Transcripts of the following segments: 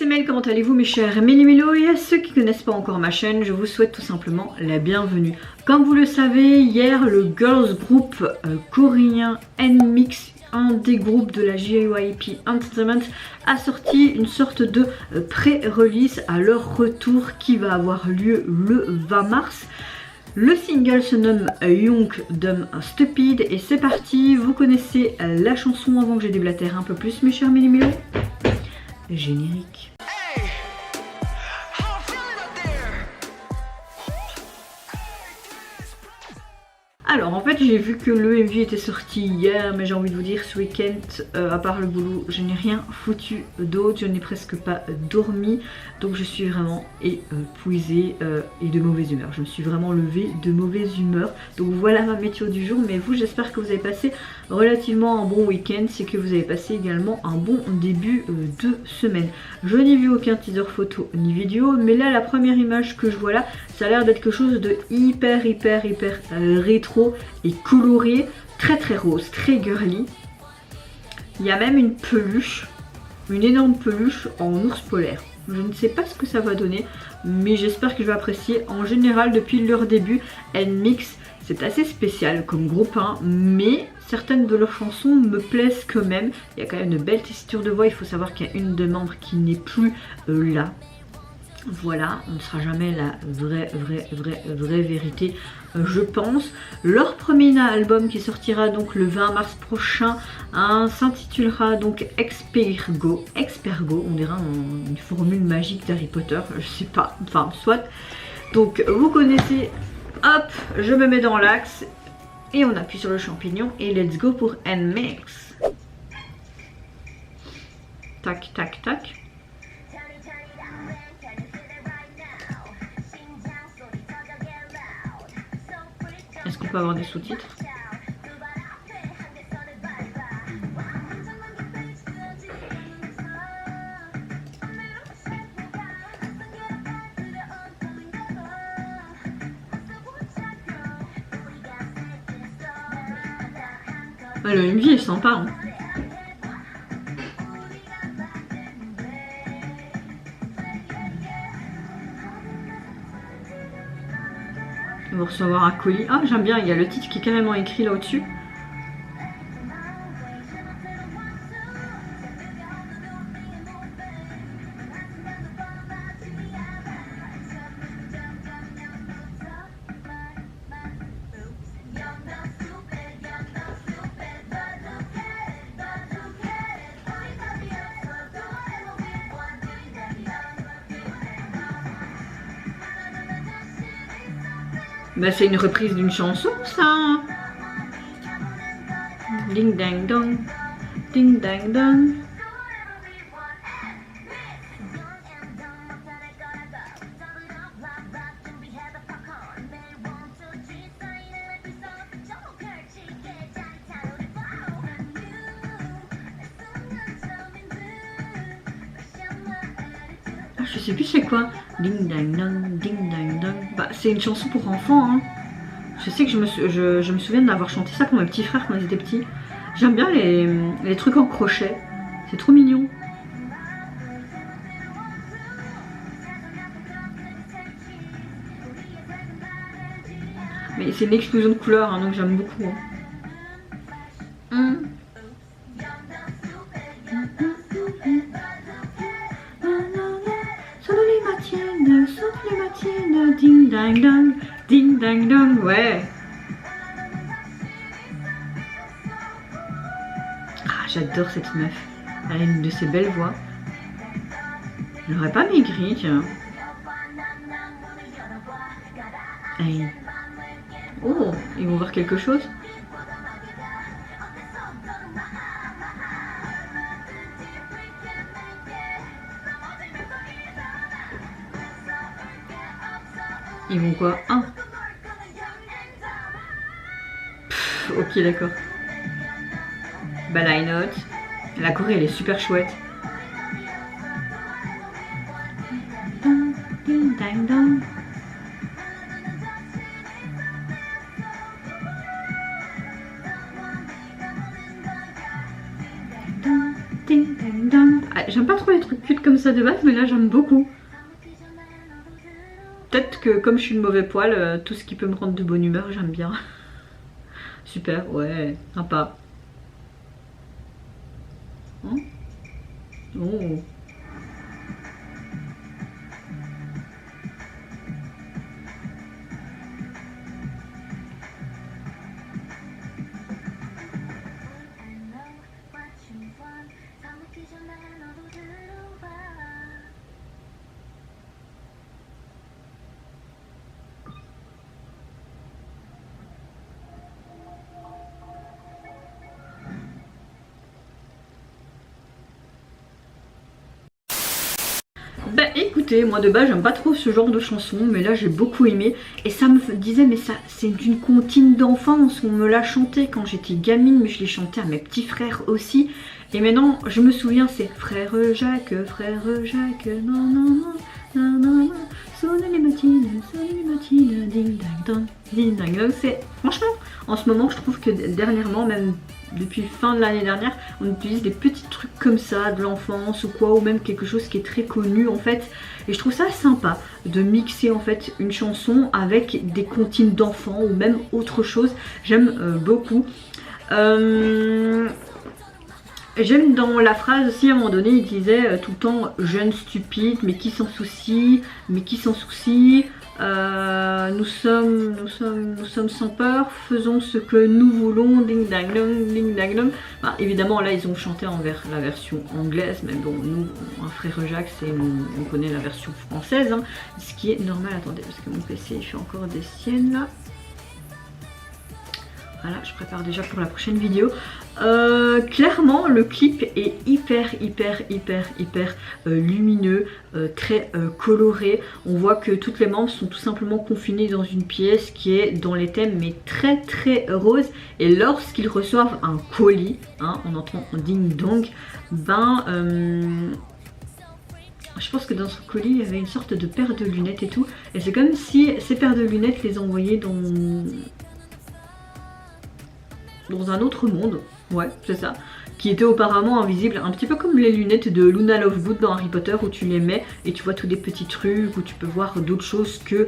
c'est Mel, comment allez-vous mes chers Méli-Mélo? Et à ceux qui ne connaissent pas encore ma chaîne, je vous souhaite tout simplement la bienvenue. Comme vous le savez, hier le girls group coréen NMIXX, un des groupes de la JYP Entertainment, a sorti une sorte de pré-release à leur retour qui va avoir lieu le 20 mars. Le single se nomme Young Dumb Stupid et c'est parti, vous connaissez la chanson avant que je déblatère un peu plus mes chers Méli-Mélo. Générique. Alors en fait j'ai vu que le MV était sorti hier, mais j'ai envie de vous dire ce week-end, à part le boulot, je n'ai rien foutu d'autre, je n'ai presque pas dormi, donc je suis vraiment épuisée et de mauvaise humeur. Je me suis vraiment levée de mauvaise humeur, donc voilà ma météo du jour. Mais vous, j'espère que vous avez passé relativement un bon week-end, c'est que vous avez passé également un bon début de semaine. Je n'ai vu aucun teaser photo ni vidéo, mais là la première image que je vois là, ça a l'air d'être quelque chose de hyper rétro et coloré, très rose, très girly. Il y a même une peluche, une énorme peluche en ours polaire. Je ne sais pas ce que ça va donner, mais j'espère que je vais apprécier. En général, depuis leur début, NMIXX, c'est assez spécial comme groupe, hein, mais certaines de leurs chansons me plaisent quand même. Il y a quand même une belle tessiture de voix. Il faut savoir qu'il y a une des membres qui n'est plus là. Voilà, on ne sera jamais la vraie vérité, je pense. Leur premier album qui sortira donc le 20 mars prochain s'intitulera donc Expergo, on dirait une formule magique d'Harry Potter, je sais pas, enfin soit. Donc vous connaissez, hop, je me mets dans l'axe et on appuie sur le champignon et let's go pour NMIXX. Tac tac tac. Est-ce qu'on peut avoir des sous-titres? Ouais, le MV est sympa, hein. Ils vont recevoir un colis. Ah, j'aime bien, il y a le titre qui est carrément écrit là au-dessus. Bah c'est une reprise d'une chanson ça. Ding dang dong, ding dang dong. Ah, je sais plus c'est quoi. Ding dang dong, ding dang dong. Bah c'est une chanson pour enfants, hein. Je sais que je me souviens d'avoir chanté ça pour mes petits frères quand ils étaient petits. J'aime bien les trucs en crochet. C'est trop mignon. Mais c'est une explosion de couleurs, hein, donc j'aime beaucoup. Hein. Sauf les matiennes, ding dang dong, ding dang dong, ouais. Ah, j'adore cette meuf. Elle a une de ses belles voix. Elle n'aurait pas maigri, tiens. Hey. Oh, ils vont voir quelque chose. Ils vont quoi? Un. Ok, d'accord. Bah la note. La Corée, elle est super chouette. Ding dang dong. j'aime pas trop les trucs cutes comme ça de base, mais là j'aime beaucoup. Peut-être que comme je suis de mauvais poil, tout ce qui peut me rendre de bonne humeur, j'aime bien. Super, ouais, sympa. Hein? Oh. Bah écoutez, moi de base j'aime pas trop ce genre de chanson, mais là j'ai beaucoup aimé. Et ça me disait, mais ça c'est d'une comptine d'enfance, on me l'a chanté quand j'étais gamine, mais je l'ai chanté à mes petits frères aussi. Et maintenant je me souviens, c'est frère Jacques, non non non, non non non, sonnez les matines, ding dang dong, ding dang dong. C'est franchement, en ce moment je trouve que dernièrement, même depuis fin de l'année dernière, on utilise des petits trucs comme ça de l'enfance ou quoi, ou même quelque chose qui est très connu en fait, et je trouve ça sympa de mixer en fait une chanson avec des comptines d'enfants ou même autre chose. J'aime beaucoup. J'aime dans la phrase aussi, à un moment donné il disait tout le temps jeune stupide, mais qui s'en soucie, nous sommes sans peur, faisons ce que nous voulons, ding dang dong, ding dang dong. Bah, évidemment là ils ont chanté en la version anglaise, mais bon nous, un frère Jacques, on connaît la version française, hein, ce qui est normal. Attendez, parce que mon PC il fait encore des siennes là. Voilà, je prépare déjà pour la prochaine vidéo. Clairement, le clip est hyper lumineux, très coloré. On voit que toutes les membres sont tout simplement confinées dans une pièce qui est dans les thèmes, mais très rose. Et lorsqu'ils reçoivent un colis, hein, on entend ding dong, ben... je pense que dans ce colis il y avait une sorte de paire de lunettes et tout. Et c'est comme si ces paires de lunettes les envoyaient dans un autre monde, ouais c'est ça, qui était auparavant invisible, un petit peu comme les lunettes de Luna Lovegood dans Harry Potter, où tu les mets et tu vois tous des petits trucs, où tu peux voir d'autres choses que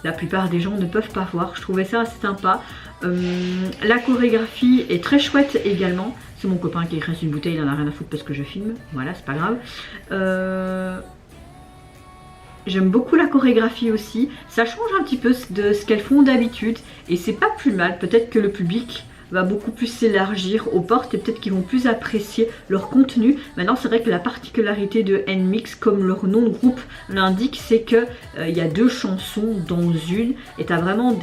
la plupart des gens ne peuvent pas voir. Je trouvais ça assez sympa. La chorégraphie est très chouette également. C'est mon copain qui écrase une bouteille, il en a rien à foutre parce que je filme, voilà, c'est pas grave. J'aime beaucoup la chorégraphie aussi, ça change un petit peu de ce qu'elles font d'habitude et c'est pas plus mal. Peut-être que le public va beaucoup plus s'élargir aux portes et peut-être qu'ils vont plus apprécier leur contenu. Maintenant c'est vrai que la particularité de NMIXX, comme leur nom de groupe l'indique, c'est que y a 2 chansons dans une et t'as vraiment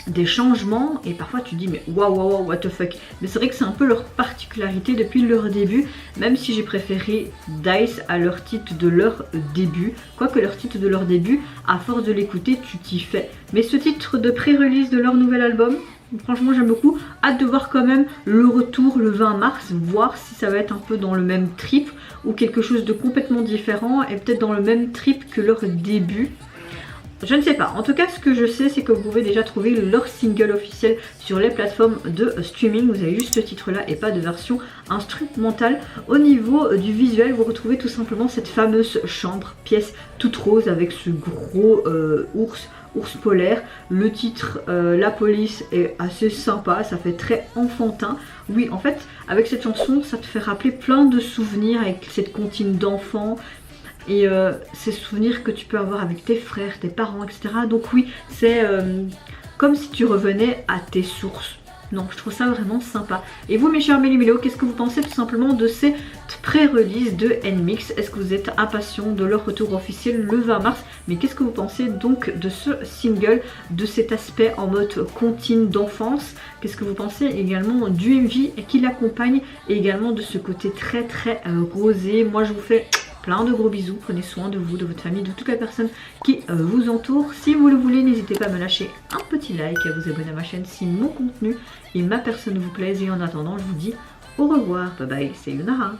des changements et parfois tu dis mais waouh what the fuck. Mais c'est vrai que c'est un peu leur particularité depuis leur début, même si j'ai préféré Dice à leur titre de leur début, quoique leur titre de leur début, à force de l'écouter tu t'y fais. Mais ce titre de pré-release de leur nouvel album, franchement j'aime beaucoup. Hâte de voir quand même le retour le 20 mars, voir si ça va être un peu dans le même trip ou quelque chose de complètement différent et peut-être dans le même trip que leur début. Je ne sais pas. En tout cas, ce que je sais, c'est que vous pouvez déjà trouver leur single officiel sur les plateformes de streaming. Vous avez juste ce titre-là et pas de version instrumentale. Au niveau du visuel, vous retrouvez tout simplement cette fameuse chambre, pièce toute rose avec ce gros ours polaire. Le titre La Police est assez sympa, ça fait très enfantin. Oui, en fait, avec cette chanson, ça te fait rappeler plein de souvenirs avec cette comptine d'enfants. Et ces souvenirs que tu peux avoir avec tes frères, tes parents, etc. Donc oui, c'est comme si tu revenais à tes sources. Non, je trouve ça vraiment sympa. Et vous mes chers méli-mélos, qu'est-ce que vous pensez tout simplement de cette pré-release de NMIXX? Est-ce que vous êtes impatient de leur retour officiel le 20 mars? Mais qu'est-ce que vous pensez donc de ce single, de cet aspect en mode comptine d'enfance? Qu'est-ce que vous pensez également du MV qui l'accompagne et également de ce côté très rosé? Moi je vous fais plein de gros bisous, prenez soin de vous, de votre famille, de toutes les personnes qui vous entourent. Si vous le voulez, n'hésitez pas à me lâcher un petit like, à vous abonner à ma chaîne si mon contenu et ma personne vous plaisent. Et en attendant, je vous dis au revoir, bye bye, c'est Sayonara.